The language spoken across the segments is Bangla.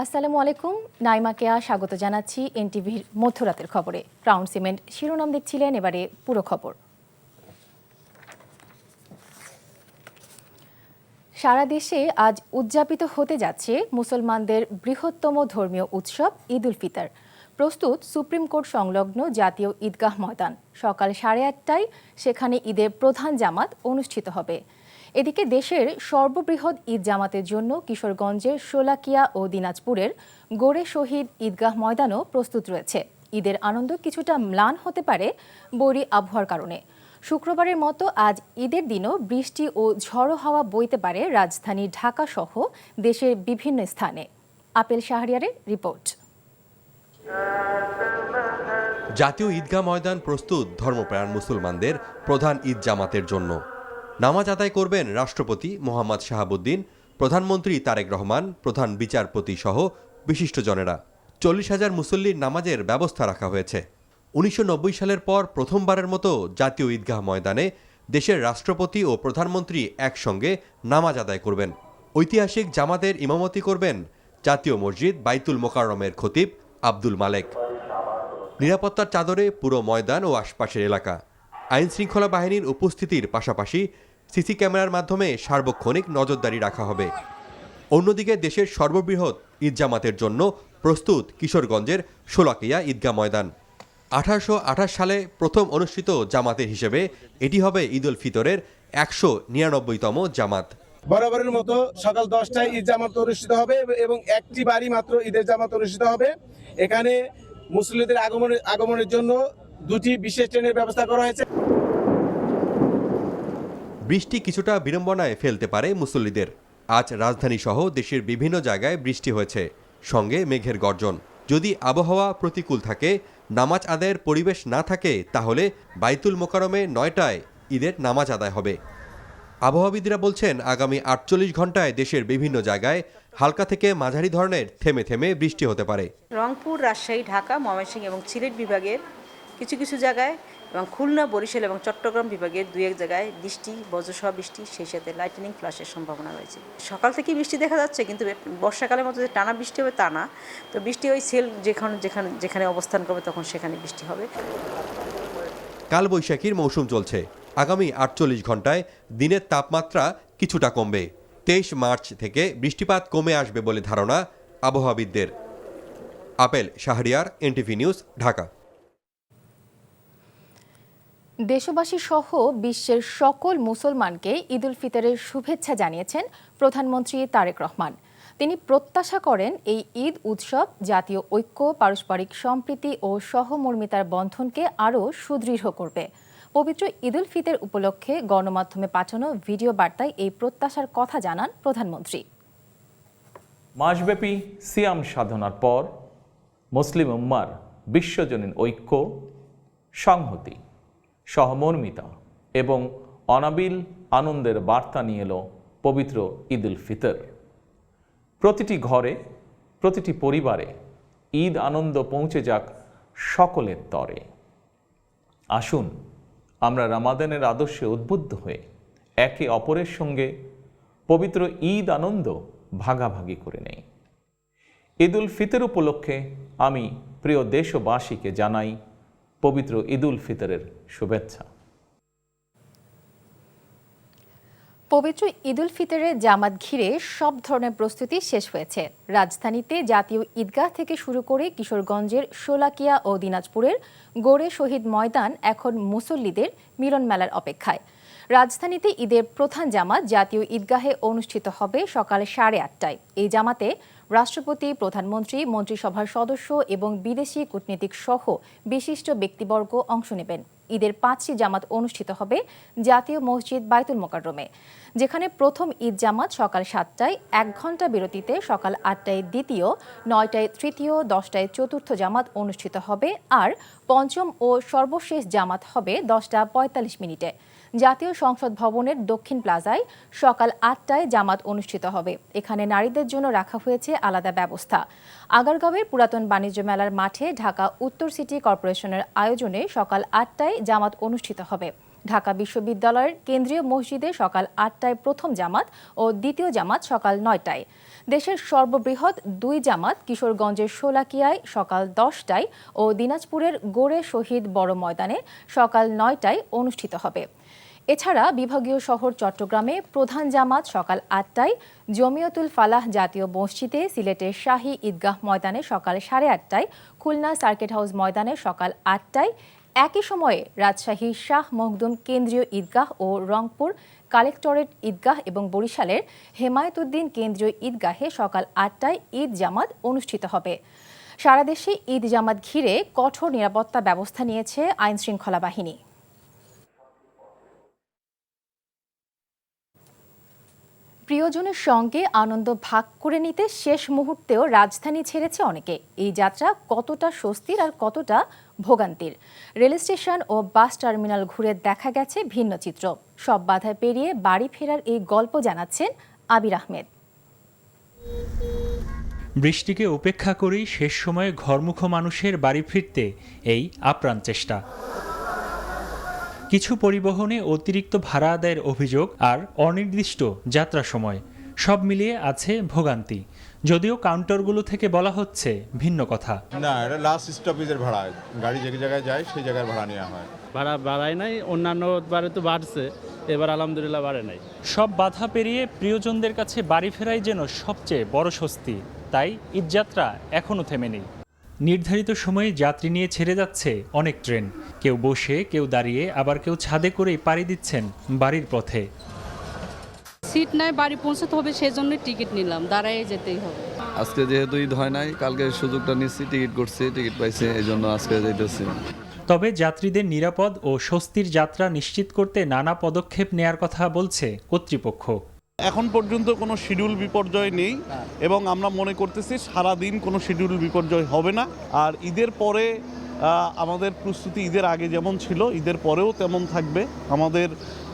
আসসালামু আলাইকুম, নাইমা কেয়া স্বাগত জানাচ্ছি এনটিভির মধ্যরাতের খবরে। ক্রাউন সিমেন্ট শিরোনাম দেখছিলেন, এবারে পুরো খবর। সারা দেশে আজ উদযাপিত হতে যাচ্ছে মুসলমানদের বৃহত্তম ধর্মীয় উৎসব ঈদ উল ফিতর। প্রস্তুত সুপ্রিম কোর্ট সংলগ্ন জাতীয় ঈদগাহ ময়দান। সকাল 8:30টায় সেখানে ঈদের প্রধান জামাত অনুষ্ঠিত হবে। এদিকে দেশের সর্ববৃহৎ ঈদ জামাতের জন্য কিশোরগঞ্জের শোলাকিয়া ও দিনাজপুরের গোড়ে শহীদ ঈদগাহ ময়দানও প্রস্তুত রয়েছে। ঈদের আনন্দ কিছুটা ম্লান হতে পারে বৈরী আবহাওয়ার কারণে। শুক্রবারের মতো আজ ঈদের দিনও বৃষ্টি ও ঝড়ো হাওয়া বইতে পারে রাজধানী ঢাকা সহ দেশের বিভিন্ন স্থানে। আপেল শাহরিয়ারের রিপোর্ট। জাতীয় ঈদগাহ ময়দান প্রস্তুত ধর্মপ্রাণ মুসলমানদের প্রধান ঈদ জামাতের জন্য। নামাজ আদায় করবেন রাষ্ট্রপতি মোহাম্মদ শাহাবুদ্দিন, প্রধানমন্ত্রী তারেক রহমান, প্রধান বিচারপতি সহ বিশিষ্টজনেরা। 40,000 মুসল্লির নামাজের ব্যবস্থা রাখা হয়েছে। 1990 সালের পর প্রথমবারের মতো জাতীয় ঈদগাহ ময়দানে দেশের রাষ্ট্রপতি ও প্রধানমন্ত্রী একসঙ্গে নামাজ আদায় করবেন। ঐতিহাসিক জামাতের ইমামতি করবেন জাতীয় মসজিদ বাইতুল মোকাররমের খতিব আব্দুল মালেক। নিরাপত্তার চাদরে পুরো ময়দান ও আশপাশের এলাকা। আইন শৃঙ্খলা বাহিনীর উপস্থিতির পাশাপাশি সিসি ক্যামেরার মাধ্যমে সার্বক্ষণিক নজরদারি রাখা হবে। অন্যদিকে দেশের সর্ববৃহৎ ঈদ জামাতের জন্য প্রস্তুত কিশোরগঞ্জের শোলাকিয়া ঈদগাহ ময়দান। 1828 সালে প্রথম অনুষ্ঠিত জামাতের হিসেবে এটি হবে ঈদ উল ফিতরের 199তম জামাত। বরাবরের মতো সকাল 10টায় ঈদ জামাত অনুষ্ঠিত হবে এবং একটি বাড়ি মাত্র ঈদের জামাত অনুষ্ঠিত হবে। এখানে মুসল্লিদের আগমনের জন্য দুটি বিশেষ ট্রেনের ব্যবস্থা করা হয়েছে। বৃষ্টি কিছুটা বিড়ম্বনায় ফেলতে পারে মুসল্লিদের। আজ রাজধানী সহ দেশের বিভিন্ন জায়গায় বৃষ্টি হয়েছে, সঙ্গে মেঘের গর্জন। যদি আবহাওয়া প্রতিকূল থাকে, নামাজ আদায়ের পরিবেশ না থাকে, তাহলে বাইতুল মোকাররমে 9টায় ঈদের নামাজ আদায় হবে। আবহাওয়াবিদরা বলছেন আগামী 48 ঘন্টায় দেশের বিভিন্ন জায়গায় হালকা থেকে মাঝারি ধরনের থেমে থেমে বৃষ্টি হতে পারে। রংপুর, রাজশাহী, ঢাকা, ময়মনসিংহ এবং সিলেট বিভাগের কিছু কিছু জায়গায় এবং খুলনা, বরিশাল এবং চট্টগ্রাম বিভাগের 2-1 জায়গায় বৃষ্টি, বজ্রসহ বৃষ্টি, সেই সাথে লাইটনিং ফ্ল্যাশের সম্ভাবনা রয়েছে। সকাল থেকেই বৃষ্টি দেখা যাচ্ছে, কিন্তু বর্ষাকালের মতো যে টানা বৃষ্টি হবে তা না। তো বৃষ্টি ওই সেল যেখানে অবস্থান করবে তখন সেখানে বৃষ্টি হবে। কালবৈশাখীর মৌসুম চলছে। আগামী 48 ঘন্টায় দিনের তাপমাত্রা কিছুটা কমবে। 23 মার্চ থেকে বৃষ্টিপাত কমে আসবে বলে ধারণা আবহাওয়াবিদদের। Apel Shahriar, NTV news, Dhaka. দেশবাসী সহ বিশ্বের সকল মুসলমানকে ঈদ উল ফিতরের শুভেচ্ছা জানিয়েছেন প্রধানমন্ত্রী তারেক রহমান। তিনি প্রত্যাশা করেন এই ঈদ উৎসব জাতীয় ঐক্য, পারস্পরিক সম্প্রীতি ও সহমর্মিতার বন্ধনকে আরও সুদৃঢ় করবে। পবিত্র ঈদ উল ফিতর উপলক্ষে গণমাধ্যমে পাঠানো ভিডিও বার্তায় এই প্রত্যাশার কথা জানান প্রধানমন্ত্রী। মাসব্যাপী সিয়াম সাধনার পর মুসলিম উম্মার বিশ্বজনীন ঐক্য, সংহতি, সহমর্মিতা এবং অনাবিল আনন্দের বার্তা নিয়ে এলো পবিত্র ঈদ উল ফিতর। প্রতিটি ঘরে, প্রতিটি পরিবারে ঈদ আনন্দ পৌঁছে যাক সকলের তরে। আসুন আমরা রমাদানের আদর্শে উদ্বুদ্ধ হয়ে একে অপরের সঙ্গে পবিত্র ঈদ আনন্দ ভাগাভাগি করে নেই। ঈদ উল ফিতর উপলক্ষে আমি প্রিয় দেশবাসীকে জানাই পবিত্র ঈদ উল ফিতরের শুভেচ্ছা। পবিত্র ঈদ উল ফিতরের জামাত ঘিরে সব ধরনের প্রস্তুতি শেষ হয়েছে। রাজধানীতে জাতীয় ঈদগাহ থেকে শুরু করে কিশোরগঞ্জের শোলাকিয়া ও দিনাজপুরের গোড়ে শহীদ ময়দান এখন মুসল্লিদের মিলন মেলার অপেক্ষায়। রাজধানীতে ঈদের প্রধান জামাত জাতীয় ঈদগাহে অনুষ্ঠিত হবে সকাল 8:30টায়। এই জামাতে রাষ্ট্রপতি, প্রধানমন্ত্রী, মন্ত্রিসভার সদস্য এবং বিদেশি কূটনীতিক সহ বিশিষ্ট ব্যক্তিবর্গ অংশ নেবেন। ঈদের 5টি জামাত অনুষ্ঠিত হবে জাতীয় মসজিদ বাইতুল মোকাররমে, যেখানে প্রথম ঈদ জামাত সকাল 7টায়, 1 ঘন্টা বিরতিতে সকাল 8টায় দ্বিতীয়, 9টায় তৃতীয়, 10টায় চতুর্থ জামাত অনুষ্ঠিত হবে, আর পঞ্চম ও সর্বশেষ জামাত হবে 10:45 জাতীয় সংসদ ভবনের দক্ষিণ প্লাজায় সকাল 8টায় জামাত অনুষ্ঠিত হবে। এখানে নারীদের জন্য রাখা হয়েছে আলাদা ব্যবস্থা। আগারগাঁওয়ের পুরাতন বাণিজ্য মেলার মাঠে ঢাকা উত্তর সিটি কর্পোরেশনের আয়োজনে সকাল 8টায় জামাত অনুষ্ঠিত হবে। ঢাকা বিশ্ববিদ্যালয়ের কেন্দ্রীয় মসজিদে সকাল ৮টায় প্রথম জামাত ও দ্বিতীয় জামাত সকাল ৯টায়। দেশের সর্ববৃহৎ দুই জামাত কিশোরগঞ্জের শোলাকিয়ায় সকাল 10টায় ও দিনাজপুরের গোড়ে শহীদ বড় ময়দানে সকাল ৯টায় অনুষ্ঠিত হবে। এছাড়া বিভাগীয় শহর চট্টগ্রামে প্রধান জামাত সকাল ৮টায়, জমিয়তুল ফালাহ জাতীয় মসজিদে, সিলেটের শাহী ঈদগাহ ময়দানে সকাল 8:30টায়, খুলনা সার্কিট হাউস ময়দানে সকাল ৮টায়। একই সময়ে রাজশাহী শাহ মখদুম কেন্দ্রীয় ঈদগাহ ও রংপুর কালেক্টরেট ঈদগাহ এবং বরিশালের হেমায়েতুদ্দিন কেন্দ্রীয় ঈদগাহে সকাল ৮টায় ঈদ জামাত অনুষ্ঠিত হবে। সারা দেশে ঈদ জামাত ঘিরে কঠোর নিরাপত্তা ব্যবস্থা নিয়েছে আইনশৃঙ্খলা বাহিনী। প্রিয়জনের সঙ্গে আনন্দ ভাগ করে নিতে শেষ মুহূর্তেও রাজধানী ছেড়েছে অনেকে। এই যাত্রা কতটা স্বস্তির আর কতটা ভোগান্তির, রেল স্টেশন ও বাস টার্মিনাল ঘুরে দেখা গেছে ভিন্ন চিত্র। সব বাধা পেরিয়ে বাড়ি ফেরার এই গল্প জানাচ্ছেন আবির আহমেদ। বৃষ্টিকে উপেক্ষা করেই শেষ সময়ে ঘরমুখ মানুষের বাড়ি ফিরতে এই আপ্রাণ চেষ্টা। কিছু পরিবহনে অতিরিক্ত ভাড়া আদায়ের অভিযোগ আর অনির্দিষ্ট যাত্রা সময়, সব মিলিয়ে আছে ভোগান্তি। যদিও কাউন্টারগুলো থেকে বলা হচ্ছে ভিন্ন কথা। না, এটা লাস্ট স্টপেজের ভাড়া, গাড়ি যে জায়গায় যায় সেই জায়গায় ভাড়া নেওয়া হয়। ভাড়া বাড়ায় নাই, অন্যান্য বারে তো বাড়ছে, এবার আলহামদুলিল্লাহ বাড়ে নাই। সব বাধা পেরিয়ে প্রিয়জনদের কাছে বাড়ি ফেরাই যেন সবচেয়ে বড় স্বস্তি। তাই ঈদযাত্রা এখনও থেমে নেই। নির্ধারিত সময়ে যাত্রী নিয়ে ছেড়ে যাচ্ছে অনেক ট্রেন। কেউ বসে, কেউ দাঁড়িয়ে, আবার কেউ ছাদে করেই পাড়ি দিচ্ছেন বাড়ির পথে। সিট নাই, বাড়ি পৌঁছতে হবে, সেজন্য টিকিট নিলাম, দাঁড়ায় যেতেই হবে। আজকে যেহেতু ঈদ হয় নাই, কালকে সুযোগটা নিচ্ছি, টিকিট করছি, টিকিট পাইছি, এই জন্য আজকে যাইতেছি। তবে যাত্রীদের নিরাপদ ও স্বস্তির যাত্রা নিশ্চিত করতে নানা পদক্ষেপ নেয়ার কথা বলছে কর্তৃপক্ষ। এখন পর্যন্ত কোনো শিডিউল বিপর্যয় নেই এবং আমরা মনে করতেছি সারাদিন কোনো শিডিউল বিপর্যয় হবে না। আর ঈদের পরে আমাদের প্রস্তুতি ঈদের আগে যেমন ছিল, ঈদের পরেও তেমন থাকবে। আমাদের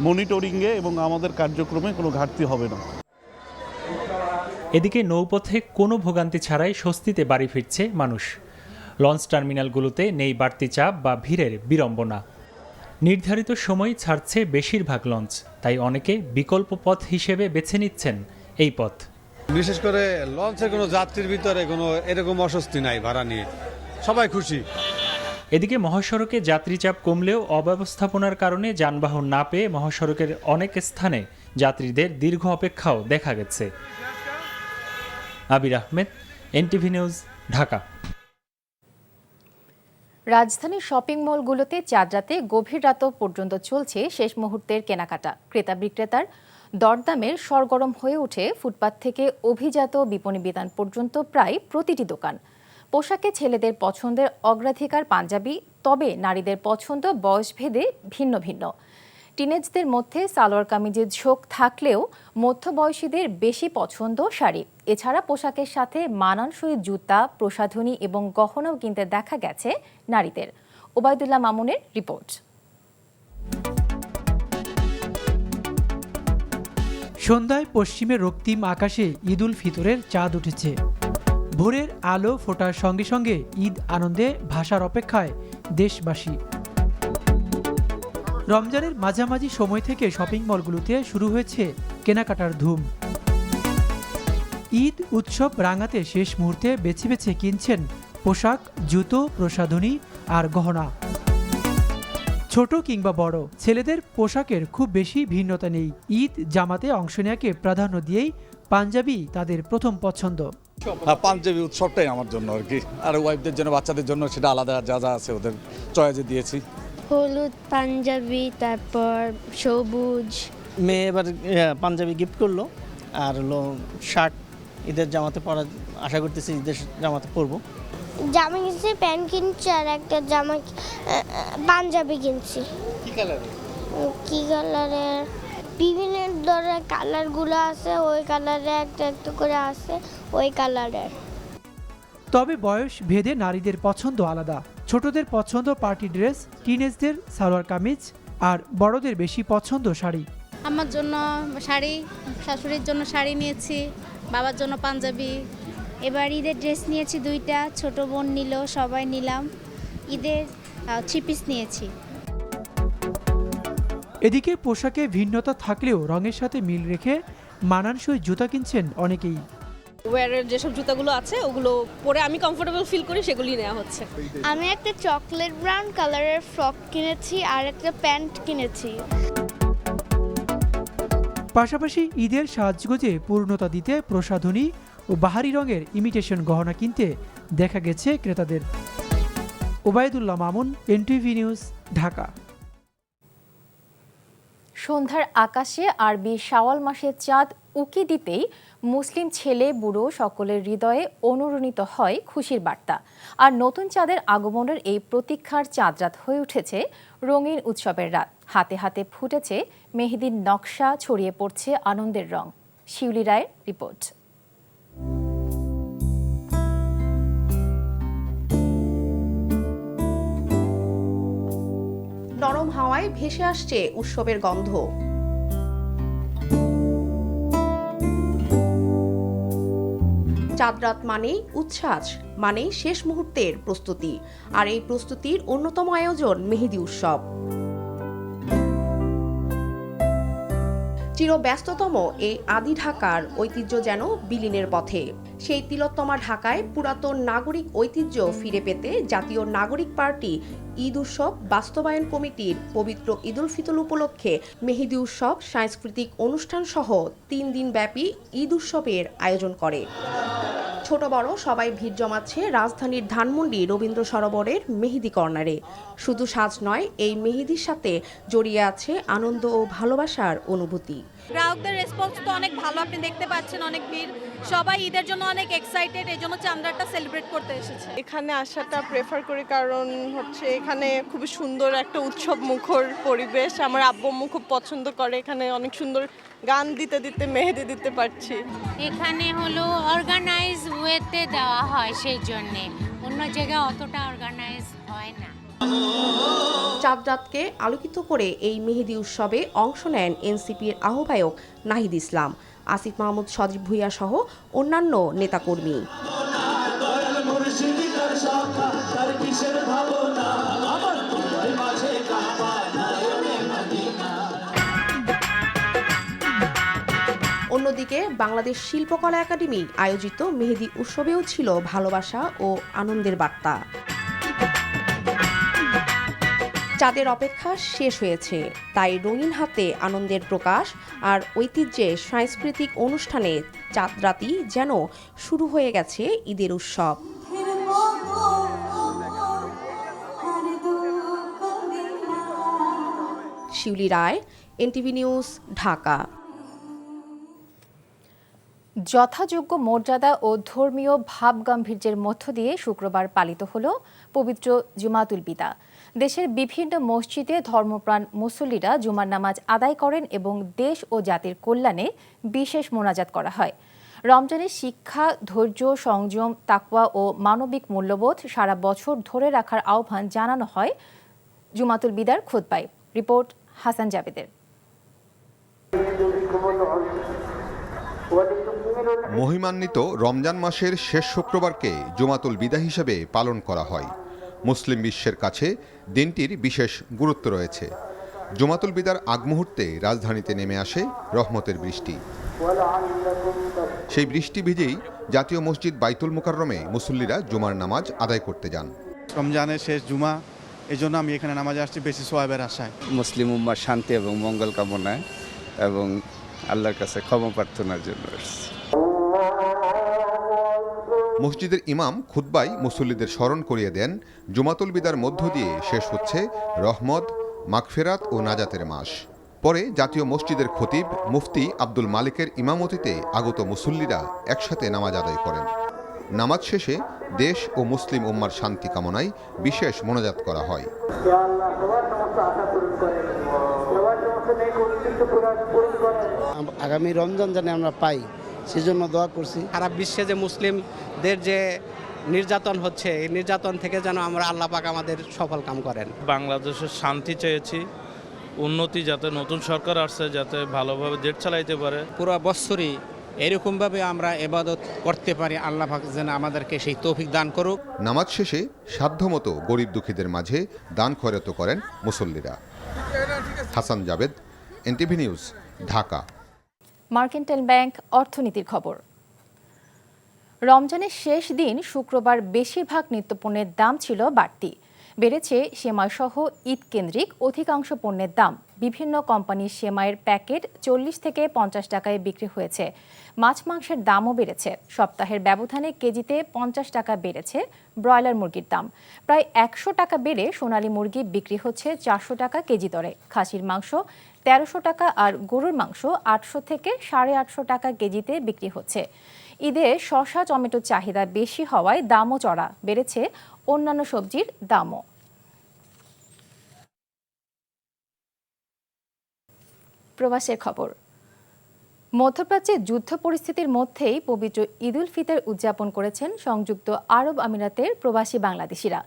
মনিটরিংয়ে এবং আমাদের কার্যক্রমে কোনো ঘাটতি হবে না। এদিকে নৌপথে কোনো ভোগান্তি ছাড়াই স্বস্তিতে বাড়ি ফিরছে মানুষ। লঞ্চ টার্মিনালগুলোতে নেই বাড়তি চাপ বা ভিড়ের বিড়ম্বনা। নির্ধারিত সময় ছাড়ছে বেশিরভাগ লঞ্চ, তাই অনেকে বিকল্প পথ হিসেবে বেছে নিচ্ছেন এই পথ। বিশেষ করে লঞ্চের কোনো যাত্রীর ভিতরে কোনো এরকম অস্বস্তি নাই, ভাড়া নিয়ে সবাই খুশি। এদিকে মহাসড়কে যাত্রী চাপ কমলেও অব্যবস্থাপনার কারণে যানবাহন না পেয়ে মহাসড়কের অনেক স্থানে যাত্রীদের দীর্ঘ অপেক্ষাও দেখা গেছে। আবির আহমেদ, এনটিভি নিউজ, ঢাকা। রাজধানীর শপিং মলগুলোতে চাঁদ রাতে গভীর রাত পর্যন্ত চলছে শেষ মুহূর্তের কেনাকাটা। ক্রেতা বিক্রেতার দরদামের সরগরম হয়ে ওঠে ফুটপাত থেকে অভিজাত বিপণী বিতান পর্যন্ত প্রায় প্রতিটি দোকান। পোশাকে ছেলেদের পছন্দের অগ্রাধিকার পাঞ্জাবি, তবে নারীদের পছন্দ বয়সভেদে ভিন্ন ভিন্ন। টিনেজদের মধ্যে সালোয়ার কামিজের ঝোঁক থাকলেও মধ্যবয়সীদের বেশি পছন্দ শাড়ি। এছাড়া পোশাকের সাথে মানানসই জুতা, প্রসাধনী এবং গহনাও কিনতে দেখা গেছে নারীদের। ওবায়দুল্লাহ মামুনের রিপোর্ট। সন্ধ্যায় পশ্চিমের রক্তিম আকাশে ঈদ উল ফিতরের চাঁদ উঠেছে। ভোরের আলো ফোটার সঙ্গে সঙ্গে ঈদ আনন্দে ভাসার অপেক্ষায় দেশবাসী। রমজানের মাঝামাঝি সময় থেকে শপিং মলগুলোতে শুরু হয়েছে কেনাকাটার ধুম। ঈদ উৎসব রাঙাতে শেষ মুহূর্তে বেছে বেছে কিনছেন পোশাক, জুতো, প্রসাধনী আর গহনা। ছোট কিংবা বড়, ছেলেদের পোশাকের খুব বেশি ভিন্নতা নেই। ঈদ জামাতে অংশ নেওয়াকে প্রাধান্য দিয়েই পাঞ্জাবি তাদের প্রথম পছন্দ। পাঞ্জাবি উৎসবটাই আমার জন্য আর কি, আর ওয়াইফদের জন্য, বাচ্চাদের জন্য সেটা আলাদা যা যা আছে ওদের চয়েসে দিয়েছি। হলুদ পাঞ্জাবি, তারপর সবুজ। মেয়ে এবার পাঞ্জাবি গিফট করলো, আর হলো শার্ট ঈদের জামাতে পরা, আশা করতেছি ঈদের জামাতে পরবো। জামা কিনছি, প্যান্ট কিনছি, আর একটা জামা পাঞ্জাবি কিনছি। কি কালারের বিভিন্ন ধরনের কালারগুলো আছে, ওই কালারে একটা একটা করে আছে ওই কালারের। তবে বয়স ভেদে নারীদের পছন্দ আলাদা। ছোটদের পছন্দ পার্টি ড্রেস, টিনেজদের সালোয়ার কামিজ, আর বড়দের বেশি পছন্দ শাড়ি। আমার জন্য শাড়ি, শাশুড়ির জন্য শাড়ি নিয়েছি, বাবার জন্য পাঞ্জাবি। এবার ঈদের ড্রেস নিয়েছি দুইটা, ছোট বোন নিল, সবাই নিলাম। ঈদের 3 পিস নিয়েছি। এদিকে পোশাকে ভিন্নতা থাকলেও রঙের সাথে মিল রেখে মানানসই জুতা কিনছেন অনেকেই। ওয়্যারের যেসব জুতাগুলো আছে ওগুলো পরে আমি কমফোর্টেবল ফিল করি, সেগুলি নেওয়া হচ্ছে। আমি একটা চকলেট ব্রাউন কালারের ফ্রক কিনেছি আর একটা প্যান্ট কিনেছি। পাশাপাশি ঈদের সাজগোজে পূর্ণতা দিতে প্রসাধনী ও বাহারি রঙের ইমিটেশন গহনা কিনতে দেখা গেছে ক্রেতাদের। Obaidullah Mamun, NTV news, Dhaka. সন্ধ্যার আকাশে আরবি শাওয়াল মাসের চাঁদ উকি দিতেই মুসলিম ছেলে বুড়ো সকলের হৃদয়ে অনুরণিত হয় খুশির বার্তা। আর নতুন চাঁদের আগমনের এই প্রতীক্ষার চাঁদরাত হয়ে উঠেছে রঙিন উৎসবের রাত। হাতে হাতে ফুটেছে মেহেদির নকশা, ছড়িয়ে পড়ছে আনন্দের রং। শিউলি রায়ের রিপোর্ট। নরম হাওয়ায় ভেসে আসছে উৎসবের গন্ধ। চাঁদরাত মানেই উচ্ছ্বাস, মানেই শেষ মুহূর্তের প্রস্তুতি। আর এই প্রস্তুতির অন্যতম আয়োজন মেহেদি উৎসব। চিরব্যস্ততম এই আদি ঢাকার ঐতিহ্য যেন বিলীনের পথে। সেই তিলোত্তমা ঢাকায় পুরাতন নাগরিক ঐতিহ্য ফিরে পেতে জাতীয় নাগরিক পার্টি ঈদ উৎসব বাস্তবায়ন কমিটির পবিত্র ঈদুল ফিতর উপলক্ষে মেহেদি উৎসব সাংস্কৃতিক অনুষ্ঠান সহ 3 দিন ব্যাপী ঈদ উৎসবের আয়োজন করে। ছোট বড় সবাই ভিড় জমাচ্ছে রাজধানীর ধানমন্ডি রবীন্দ্র সরোবরের মেহেদি কর্নারে। শুধু সাজ নয়, এই মেহেদির সাথে জড়িয়ে আছে আনন্দ ও ভালোবাসার অনুভূতি। গ্রাহকদের রেসপন্স তো অনেক ভালো, আপনি দেখতে পাচ্ছেন অনেক ভিড়, সবাই ঈদের জন্য অনেক এক্সাইটেড, এই জন্য চাঁদরাতটা সেলিব্রেট করতে এসেছে। এখানে আসাটা প্রেফার করি কারণ হচ্ছে এখানে খুব সুন্দর একটা উৎসব মুখর পরিবেশ। আমার আব্বু আম্মু খুব পছন্দ করে, এখানে অনেক সুন্দর গান দিতে দিতে মেহেদি দিতে পারছি। এখানে হলো অর্গানাইজ ওয়েতে দেওয়া হয়, সেই জন্যে অন্য জায়গায় অতটা অর্গানাইজ হয় না। চাঁদরাতকে আলোকিত করে এই মেহেদি উৎসবে অংশ নেন এনসিপির আহ্বায়ক নাহিদ ইসলাম, আসিফ মাহমুদ, সজীব ভুইয়া সহ অন্যান্য নেতাকর্মী। অন্যদিকে বাংলাদেশ শিল্পকলা একাডেমি আয়োজিত মেহেদি উৎসবেও ছিল ভালোবাসা ও আনন্দের বার্তা। চাঁদের অপেক্ষা শেষ হয়েছে, তাই রঙিন হাতে আনন্দের প্রকাশ আর ঐতিহ্যে সাংস্কৃতিক অনুষ্ঠানে চাঁদরাতই যেন শুরু হয়ে গেছে ঈদের উৎসব। শিউলি রায়, এনটিভি নিউজ, ঢাকা। যথাযোগ্য মর্যাদা ও ধর্মীয় ভাবগাম্ভীর্যের মধ্য দিয়ে শুক্রবার পালিত হল পবিত্র জুমাতুল বিদা। দেশের বিভিন্ন মসজিদে ধর্মপ্রাণ মুসল্লিরা জুমার নামাজ আদায় করেন এবং দেশ ও জাতির কল্যাণে বিশেষ মোনাজাত করা হয়। রমজানের শিক্ষা, ধৈর্য, সংযম, তাকওয়া ও মানবিক মূল্যবোধ সারা বছর ধরে রাখার আহ্বান জানানো হয় জুমাতুল বিদার খুতবায়। রিপোর্ট হাসান জাবেদের। মহিমান্বিত রমজান মাসের শেষ শুক্রবারকে জুমাতুল বিদা হিসেবে পালন করা হয়। মুসলিম বিশ্বের কাছে দিনটির বিশেষ গুরুত্ব রয়েছে। জুমাতুল বিদার আগ মুহূর্তে রাজধানীতে নেমে আসে রহমতের বৃষ্টি। সেই বৃষ্টি ভিজেই জাতীয় মসজিদ বাইতুল মুকাররমে মুসল্লিরা জুমার নামাজ আদায় করতে যান। রমজানের শেষ জুমা, এই জন্য আমি এখানে নামাজ আসছি বেশি সোয়াবের আশায়। মুসলিম উম্মার শান্তি এবং মঙ্গল কামনায় এবং আল্লাহর কাছে ক্ষমা প্রার্থনার জন্য আসছি। মসজিদের ইমাম খুতবায় মুসল্লিদের স্মরণ করিয়ে দেন জুমাতুল বিদার মধ্য দিয়ে শেষ হচ্ছে রহমত, মাগফিরাত ও নাজাতের মাস। পরে জাতীয় মসজিদের খতিব মুফতি আব্দুল মালিকের ইমামতিতে আগত মুসল্লিরা একসাথে নামাজ আদায় করেন। নামাজ শেষে দেশ ও মুসলিম উম্মার শান্তি কামনায় বিশেষ মোনাজাত করা হয়। আগামী রমজান যেন আমরা পাই, সেজন্য দোয়া করছি। সারা বিশ্বে যে মুসলিমদের যে নির্যাতন হচ্ছে, এই নির্যাতন থেকে যেন আমরা আল্লাহ পাক আমাদের সফল কাম করেন। বাংলাদেশের শান্তি চেয়েছি, উন্নতি, যাতে নতুন সরকার আসছে যাতে ভালোভাবে দেশ চালাইতে পারে। পুরো বছরই এরকমভাবে আমরা ইবাদত করতে পারি, আল্লাহ পাক যেন আমাদেরকে সেই তৌফিক দান করুক। নামাজ শেষে সাধ্যমতো গরিব দুঃখীদের মাঝে দান খয়রাত করেন মুসল্লিরা। Hasan Jabed, NTV news, Dhaka. Mercantile bank অর্থনীতির খবর। রমজানের শেষ দিন শুক্রবার বেশিরভাগ নিত্যপণ্যের দাম ছিল বাড়তি। বেড়েছে সেমাইসহ ঈদ কেন্দ্রিক অধিকাংশ পণ্যের দাম। বিভিন্ন কোম্পানির সেমাইয়ের প্যাকেট 40 থেকে 50 টাকায় বিক্রি হয়েছে। মাছ মাংসের দামও বেড়েছে। সপ্তাহের ব্যবধানে কেজিতে 50 টাকা বেড়েছে ব্রয়লার মুরগির দাম। প্রায় 100 টাকা বেড়ে সোনালী মুরগি বিক্রি হচ্ছে 400 টাকা কেজি দরে। খাসির মাংস 1300 টাকা আর গরুর মাংস 800 থেকে 850 টাকা কেজিতে বিক্রি হচ্ছে। ঈদে শসা টমেটোর চাহিদা বেশি হওয়ায় দামও চড়া। বেড়েছে অন্যান্য সবজির দামও। প্রবাসের খবর। মধ্যপ্রাচ্যে যুদ্ধ পরিস্থিতির মধ্যেই পবিত্র ঈদ উল ফিতর উদযাপন করেছেন সংযুক্ত আরব আমিরাতের প্রবাসী বাংলাদেশিরা।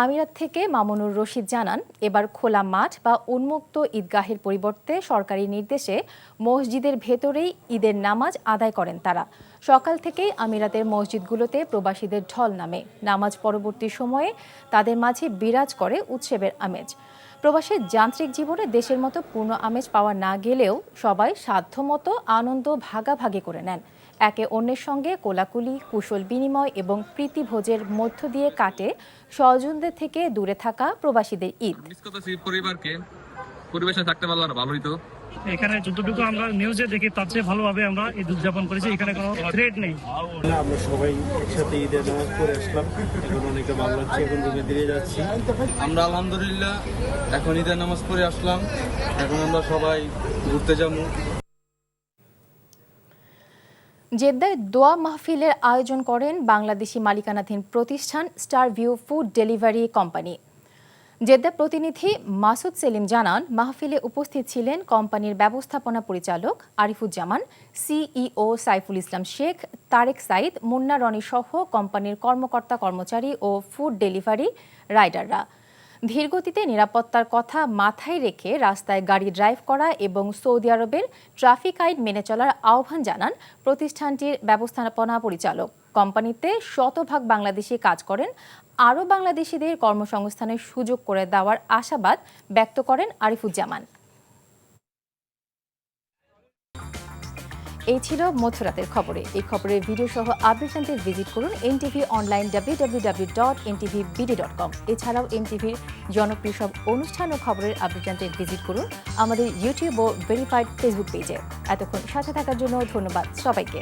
আমিরাত থেকে মামুনুর রশিদ জানান, এবার খোলা মাঠ বা উন্মুক্ত ঈদগাহের পরিবর্তে সরকারি নির্দেশে মসজিদের ভেতরেই ঈদের নামাজ আদায় করেন তারা। সকাল থেকেই আমিরাতের মসজিদগুলোতে প্রবাসীদের ঢল নামে। নামাজ পরবর্তী সময়ে তাদের মাঝে বিরাজ করে উৎসবের আমেজ। প্রবাসীর যান্ত্রিক জীবনে দেশের মতো পূর্ণ আমেজ পাওয়া না গেলেও সবাই সাধ্যমতো আনন্দ ভাগাভাগি করে নেন। একে অন্যের সঙ্গে কোলাকুলি, কুশল বিনিময় এবং প্রীতিভোজের মধ্য দিয়ে কাটে স্বজনদের থেকে দূরে থাকা প্রবাসীদের ঈদ। পরিবারকে পরিবেশে থাকতে পারলে ভালো হইতো। এখানে যতটুকু আমরা নিউজে দেখি তার চেয়ে ভালোভাবে আমরা ঈদ উদযাপন করেছি। এখানে কোনো থ্রেট নেই। আমরা সবাই একসাথে ঈদের নামাজ পড়ে আসলাম, এখন অনেকটা ভালো লাগছে। এখন রুমে দিয়ে যাচ্ছি। আমরা আলহামদুলিল্লাহ এখন ঈদের নামাজ পড়ে আসলাম, এখন আমরা সবাই ঘুরতে যাবো। জেদ্দায় দোয়া মাহফিলের আয়োজন করেন বাংলাদেশি মালিকানাধীন প্রতিষ্ঠান star view food delivery company. Jeddah প্রতিনিধি মাসুদ সেলিম জানান, মাহফিলে উপস্থিত ছিলেন কোম্পানির ব্যবস্থাপনা পরিচালক আরিফুজ্জামান, সিইও সাইফুল ইসলাম শেখ, তারেক সাইদ, মুন্না রনি সহ কোম্পানির কর্মকর্তা কর্মচারী ও ফুড ডেলিভারি রাইডাররা। ধীরগতিতে নিরাপত্তার কথা মাথায় রেখে রাস্তায় গাড়ি ড্রাইভ করা এবং সৌদি আরবের ট্রাফিক আইন মেনে চলার আহ্বান জানান প্রতিষ্ঠানটির ব্যবস্থাপনা পরিচালক। কোম্পানিতে শতভাগ বাংলাদেশি কাজ করেন। আরও বাংলাদেশিদের কর্মসংস্থানের সুযোগ করে দেওয়ার আশাবাদ ব্যক্ত করেন আরিফুজ্জামান। এই ছিল মধ্যরাতের খবরে। এই খবরের ভিডিও সহ আপডেট জানতে ভিজিট করুন এনটিভি অনলাইন www.ntvbd.com। এছাড়াও এনটিভির জনপ্রিয় সব অনুষ্ঠান ও খবরের আপডেট জানতে ভিজিট করুন আমাদের ইউটিউব ও ভেরিফাইড ফেসবুক পেজে। এতক্ষণ সাথে থাকার জন্য ধন্যবাদ সবাইকে।